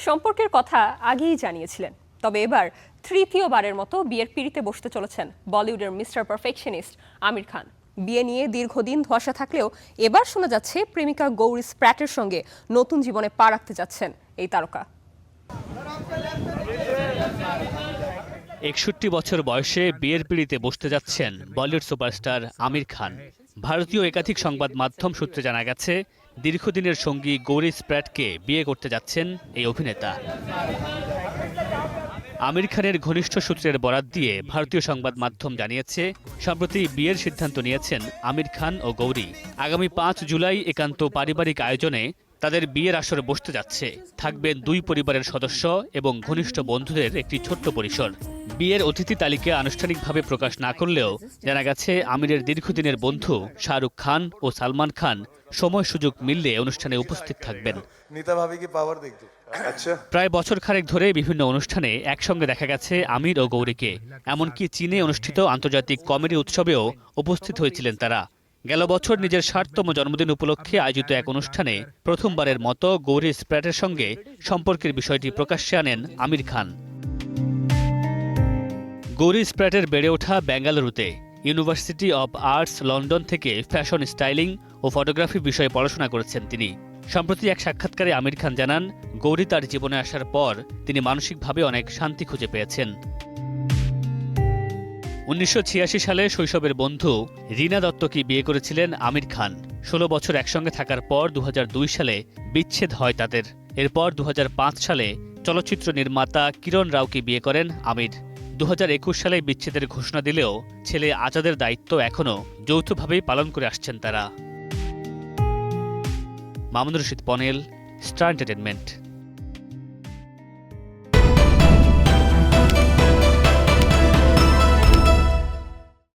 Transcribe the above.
সম্পর্কের কথা আগেই জানিয়েছিলেন, তবে এবার তৃতীয়বারের মতো বিয়ের পিঁড়িতে বসতে চলেছেন বলিউডের মিস্টার পারফেকশনিস্ট আমির খান। বিয়ে নিয়ে দীর্ঘদিন ধোঁয়াশা থাকলেও এবার শোনা যাচ্ছে প্রেমিকা গৌরী স্প্র্যাটের সঙ্গে নতুন জীবনে পা রাখতে যাচ্ছেন এই তারকা। ৬১ বছর বয়সে বিয়ের পিঁড়িতে বসতে যাচ্ছেন বলিউড সুপারস্টার আমির খান। ভারতীয় একাধিক সংবাদ মাধ্যম সূত্রে জানা গেছে, দীর্ঘদিনের সঙ্গী গৌরী স্প্র্যাটকে বিয়ে করতে যাচ্ছেন এই অভিনেতা। আমির খানের ঘনিষ্ঠ সূত্রের বরাত দিয়ে ভারতীয় সংবাদ মাধ্যম জানিয়েছে, সম্প্রতি বিয়ের সিদ্ধান্ত নিয়েছেন আমির খান ও গৌরী। আগামী ৫ জুলাই একান্ত পারিবারিক আয়োজনে তাদের বিয়ের আসরে বসতে যাচ্ছে। থাকবেন দুই পরিবারের সদস্য এবং ঘনিষ্ঠ বন্ধুদের একটি ছোট্ট পরিসর। বিয়ের অতিথি তালিকা আনুষ্ঠানিকভাবে প্রকাশ না করলেও জানা গেছে, আমিরের দীর্ঘদিনের বন্ধু শাহরুখ খান ও সালমান খান সময় সুযোগ মিললে অনুষ্ঠানে উপস্থিত থাকবেন। প্রায় বছর খানেক ধরে বিভিন্ন অনুষ্ঠানে একসঙ্গে দেখা গেছে আমির ও গৌরীকে। এমনকি চীনে অনুষ্ঠিত আন্তর্জাতিক কমেডি উৎসবেও উপস্থিত হয়েছিলেন তারা। গেল বছর নিজের ৬০তম জন্মদিন উপলক্ষে আয়োজিত এক অনুষ্ঠানে প্রথমবারের মতো গৌরী স্প্র্যাটের সঙ্গে সম্পর্কের বিষয়টি প্রকাশ্যে আনেন আমির খান। গৌরী স্প্র্যাটের বেড়ে ওঠা বেঙ্গালুরুতে। ইউনিভার্সিটি অব আর্টস লন্ডন থেকে ফ্যাশন স্টাইলিং ও ফটোগ্রাফি বিষয়ে পড়াশোনা করেছেন তিনি। সম্প্রতি এক সাক্ষাৎকারে আমির খান জানান, গৌরী তার জীবনে আসার পর তিনি মানসিকভাবে অনেক শান্তি খুঁজে পেয়েছেন। ১৯৮৬ সালে শৈশবের বন্ধু রীনা দত্তকে বিয়ে করেছিলেন আমির খান। ১৬ বছর একসঙ্গে থাকার পর ২০০২ সালে বিচ্ছেদ হয় তাদের। এরপর ২০০৫ সালে চলচ্চিত্র নির্মাতা কিরণ রাওকে বিয়ে করেন আমির। ২০২১ সালে বিচ্ছেদের ঘোষণা দিলেও ছেলে আজাদের দায়িত্ব এখনও যৌথভাবেই পালন করে আসছেন তারা। মামুনুর রশিদ পনেল, স্টার এন্টারটেইনমেন্ট।